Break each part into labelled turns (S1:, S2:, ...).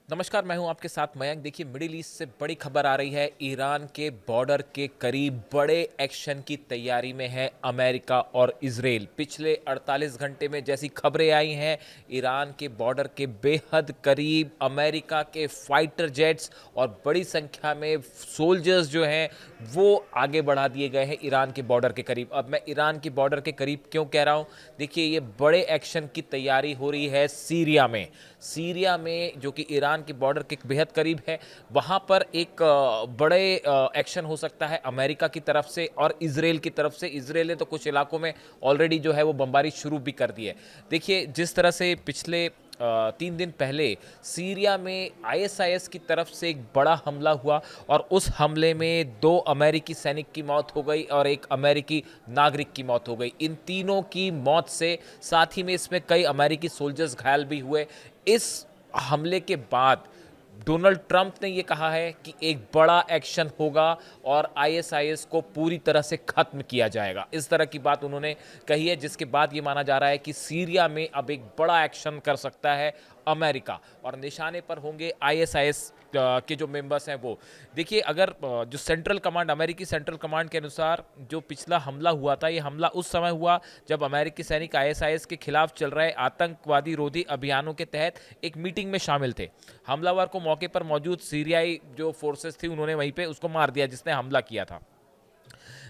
S1: नमस्कार, मैं हूं आपके साथ मयंक। देखिए, मिडिल ईस्ट से बड़ी खबर आ रही है। ईरान के बॉर्डर के करीब बड़े एक्शन की तैयारी में है अमेरिका और इजराइल। पिछले 48 घंटे में जैसी खबरें आई हैं, ईरान के बॉर्डर के बेहद करीब अमेरिका के फाइटर जेट्स और बड़ी संख्या में सोल्जर्स जो हैं वो आगे बढ़ा दिए गए हैं ईरान के बॉर्डर के करीब। अब मैं ईरान के बॉर्डर के करीब क्यों कह रहा हूं? देखिए, ये बड़े एक्शन की तैयारी हो रही है सीरिया में। सीरिया में, जो कि ईरान के बॉर्डर के बेहद करीब है, वहाँ पर एक बड़े एक्शन हो सकता है अमेरिका की तरफ से और इजराइल की तरफ से। इजराइल ने तो कुछ इलाकों में ऑलरेडी जो है वो बमबारी शुरू भी कर दी है। देखिए, जिस तरह से पिछले 3 दिन पहले सीरिया में आईएसआईएस की तरफ से एक बड़ा हमला हुआ और उस हमले में 2 अमेरिकी सैनिक की मौत हो गई और एक अमेरिकी नागरिक की मौत हो गई। इन तीनों की मौत से साथ ही में इसमें कई अमेरिकी सोल्जर्स घायल भी हुए। इस हमले के बाद डोनाल्ड ट्रंप ने यह कहा है कि एक बड़ा एक्शन होगा और आईएसआईएस को पूरी तरह से खत्म किया जाएगा। इस तरह की बात उन्होंने कही है, जिसके बाद ये माना जा रहा है कि सीरिया में अब एक बड़ा एक्शन कर सकता है अमेरिका और निशाने पर होंगे आईएसआईएस के जो मेंबर्स हैं वो। देखिए, अगर जो सेंट्रल कमांड, अमेरिकी सेंट्रल कमांड के अनुसार जो पिछला हमला हुआ था, ये हमला उस समय हुआ जब अमेरिकी सैनिक आईएसआईएस के खिलाफ चल रहे आतंकवादी रोधी अभियानों के तहत एक मीटिंग में शामिल थे। हमलावर को मौके पर मौजूद सीरियाई जो फोर्सेस थी उन्होंने वहीं पे उसको मार दिया जिसने हमला किया था।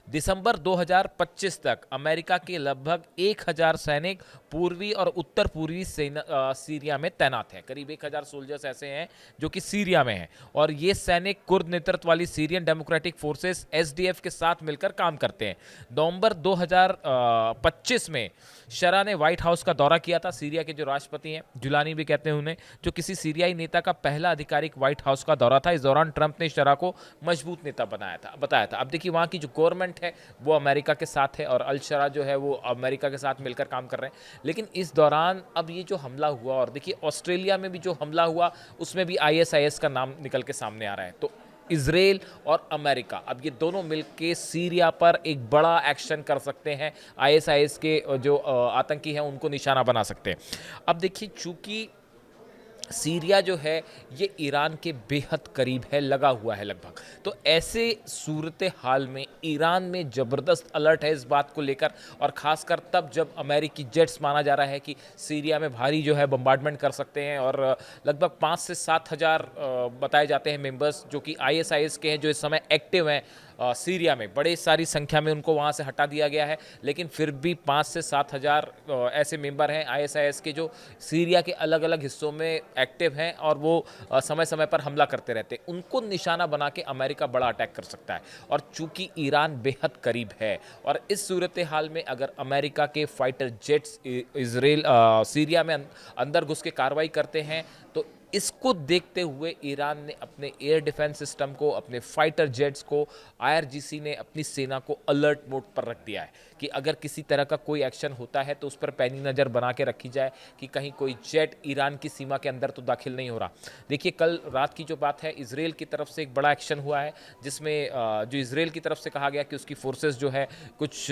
S1: दिसंबर 2025 तक अमेरिका के लगभग 1000 सैनिक पूर्वी और उत्तर पूर्वी सीरिया में तैनात हैं। करीब 1000 सोल्जर्स ऐसे हैं जो कि सीरिया में हैं और ये सैनिक कुर्द नेतृत्व वाली सीरियन डेमोक्रेटिक फोर्सेस एसडीएफ के साथ मिलकर काम करते हैं। नवंबर 2025 में शरा ने व्हाइट हाउस का दौरा किया था। सीरिया के जो राष्ट्रपति हैं, जुलानी भी कहते हैं उन्हें, जो किसी सीरियाई नेता का पहला आधिकारिक व्हाइट हाउस का दौरा था। इस दौरान ट्रंप ने शरा को मजबूत नेता बताया था। अब देखिए, वहाँ की जो गवर्नमेंट है वो अमेरिका के साथ है और अल शरा जो है वो अमेरिका के साथ मिलकर काम कर रहे हैं। लेकिन इस दौरान अब ये जो हमला हुआ, और देखिए ऑस्ट्रेलिया में भी जो हमला हुआ उसमें भी आईएसआईएस का नाम निकल के सामने आ रहा है। तो इजराइल और अमेरिका अब ये दोनों मिलकर सीरिया पर एक बड़ा एक्शन कर सकते हैं। आईएसआईएस के जो आतंकी हैं उनको निशाना बना सकते हैं। अब देखिए, चूंकि सीरिया जो है ये ईरान के बेहद करीब है, लगा हुआ है लगभग, तो ऐसे सूरत हाल में ईरान में ज़बरदस्त अलर्ट है इस बात को लेकर। और ख़ासकर तब जब अमेरिकी जेट्स, माना जा रहा है कि सीरिया में भारी जो है बम्बार्डमेंट कर सकते हैं और लगभग 5 से 7 हज़ार बताए जाते हैं मेंबर्स जो कि आईएसआईएस के हैं, जो इस समय एक्टिव हैं सीरिया में। बड़ी सारी संख्या में उनको वहाँ से हटा दिया गया है, लेकिन फिर भी 5 से 7 हज़ार ऐसे मेंबर हैं आईएसआईएस के जो सीरिया के अलग अलग हिस्सों में एक्टिव हैं और वो समय समय पर हमला करते रहते हैं। उनको निशाना बना के अमेरिका बड़ा अटैक कर सकता है। और चूंकि ईरान बेहद करीब है और इस सूरत हाल में अगर अमेरिका के फाइटर जेट्स इसराइल सीरिया में अंदर घुस के कार्रवाई करते हैं, तो इसको देखते हुए ईरान ने अपने एयर डिफेंस सिस्टम को, अपने फाइटर जेट्स को, आईआरजीसी ने अपनी सेना को अलर्ट मोड पर रख दिया है कि अगर किसी तरह का कोई एक्शन होता है तो उस पर पैनी नज़र बना के रखी जाए कि कहीं कोई जेट ईरान की सीमा के अंदर तो दाखिल नहीं हो रहा। देखिए, कल रात की जो बात है, इजराइल की तरफ से एक बड़ा एक्शन हुआ है जिसमें जो इजराइल की तरफ से कहा गया कि उसकी फोर्सेस जो है कुछ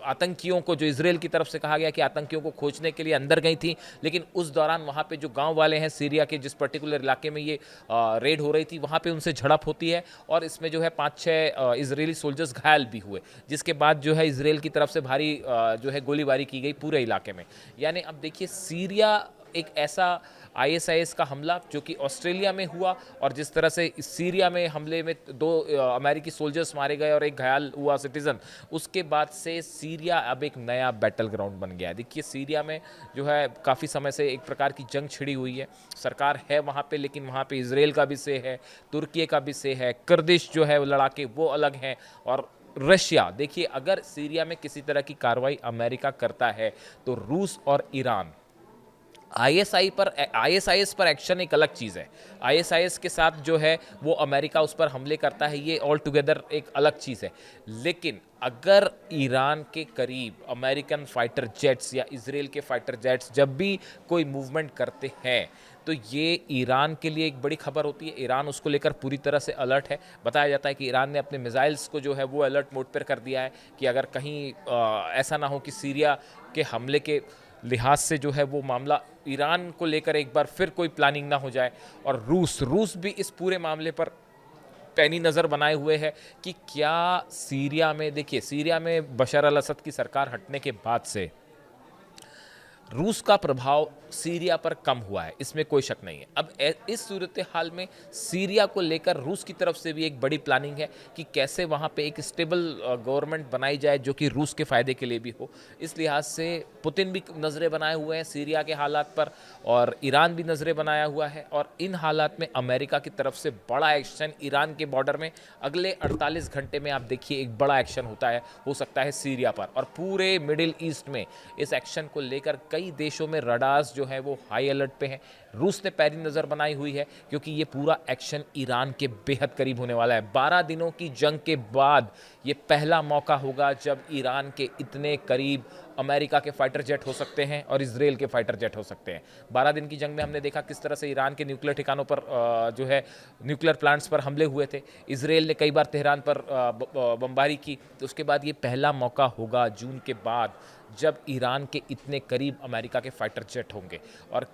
S1: आतंकियों को, जो इजराइल की तरफ से कहा गया कि आतंकियों को खोजने के लिए अंदर गई थी, लेकिन उस दौरान वहाँ पे जो गांव वाले हैं सीरिया के, जिस पर्टिकुलर इलाके में ये रेड हो रही थी, वहाँ पे उनसे झड़प होती है और इसमें जो है 5-6 इजरायली सोल्जर्स घायल भी हुए, जिसके बाद जो है इजराइल की तरफ से भारी जो है गोलीबारी की गई पूरे इलाके में। यानी अब देखिए, सीरिया एक ऐसा आईएसआईएस का हमला जो कि ऑस्ट्रेलिया में हुआ और जिस तरह से सीरिया में हमले में 2 अमेरिकी सोल्जर्स मारे गए और एक घायल हुआ सिटीजन, उसके बाद से सीरिया अब एक नया बैटल ग्राउंड बन गया है। देखिए, सीरिया में जो है काफ़ी समय से एक प्रकार की जंग छिड़ी हुई है। सरकार है वहाँ पे, लेकिन वहाँ पे इजराइल का भी से है, तुर्की का भी से है, कुर्दिश जो है लड़ाके वो अलग हैं और रशिया। देखिए, अगर सीरिया में किसी तरह की कार्रवाई अमेरिका करता है तो रूस और ईरान, आईएसआईएस पर एक्शन एक अलग चीज़ है। आईएसआईएस के साथ जो है वो अमेरिका उस पर हमले करता है, ये ऑल टुगेदर एक अलग चीज़ है। लेकिन अगर ईरान के करीब अमेरिकन फाइटर जेट्स या इजराइल के फाइटर जेट्स जब भी कोई मूवमेंट करते हैं, तो ये ईरान के लिए एक बड़ी खबर होती है। ईरान उसको लेकर पूरी तरह से अलर्ट है। बताया जाता है कि ईरान ने अपने मिसाइल्स को जो है वो अलर्ट मोड पर कर दिया है कि अगर कहीं ऐसा ना हो कि सीरिया के हमले के लिहाज से जो है वो मामला ईरान को लेकर एक बार फिर कोई प्लानिंग ना हो जाए। और रूस भी इस पूरे मामले पर पैनी नज़र बनाए हुए है कि क्या सीरिया में, देखिए सीरिया में बशर अल असद की सरकार हटने के बाद से रूस का प्रभाव सीरिया पर कम हुआ है, इसमें कोई शक नहीं है। अब इस सूरत हाल में सीरिया को लेकर रूस की तरफ से भी एक बड़ी प्लानिंग है कि कैसे वहाँ पे एक स्टेबल गवर्नमेंट बनाई जाए जो कि रूस के फ़ायदे के लिए भी हो। इस लिहाज से पुतिन भी नज़रें बनाए हुए हैं सीरिया के हालात पर, और ईरान भी नज़रें बनाया हुआ है। और इन हालात में अमेरिका की तरफ से बड़ा एक्शन ईरान के बॉर्डर में अगले 48 घंटे में आप देखिए एक बड़ा एक्शन होता है, हो सकता है सीरिया पर। और पूरे मिडिल ईस्ट में इस एक्शन को लेकर कई देशों में रडार्स जो है वो हाई अलर्ट पे हैं। रूस ने पैनी नज़र बनाई हुई है क्योंकि ये पूरा एक्शन ईरान के बेहद करीब होने वाला है। 12 दिनों की जंग के बाद ये पहला मौका होगा जब ईरान के इतने करीब अमेरिका के फाइटर जेट हो सकते हैं और इजराइल के फाइटर जेट हो सकते हैं। 12 दिन की जंग में हमने देखा किस तरह से ईरान के न्यूक्लियर ठिकानों पर जो है न्यूक्लियर प्लांट्स पर हमले हुए थे। इजराइल ने कई बार तेहरान पर बमबारी की। तो उसके बाद ये पहला मौका होगा जून के बाद जब ईरान के इतने करीब अमेरिका के फाइटर जेट होंगे। और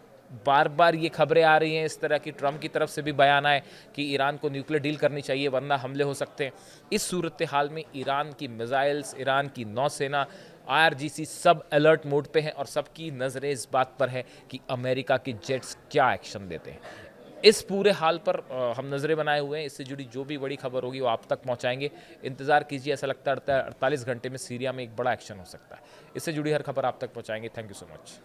S1: बार बार ये खबरें आ रही हैं इस तरह की, ट्रम्प की तरफ से भी बयान आए कि ईरान को न्यूक्लियर डील करनी चाहिए वरना हमले हो सकते हैं। इस सूरत हाल में ईरान की मिसाइल्स, ईरान की नौसेना, IRGC सब अलर्ट मोड पे हैं और सबकी नज़रें इस बात पर है कि अमेरिका के जेट्स क्या एक्शन देते हैं। इस पूरे हाल पर हम नज़रें बनाए हुए हैं। इससे जुड़ी जो भी बड़ी खबर होगी वो आप तक पहुंचाएंगे। इंतज़ार कीजिए, ऐसा लगता है 48 घंटे में सीरिया में एक बड़ा एक्शन हो सकता है। इससे जुड़ी हर खबर आप तक पहुंचाएंगे। Thank you so much.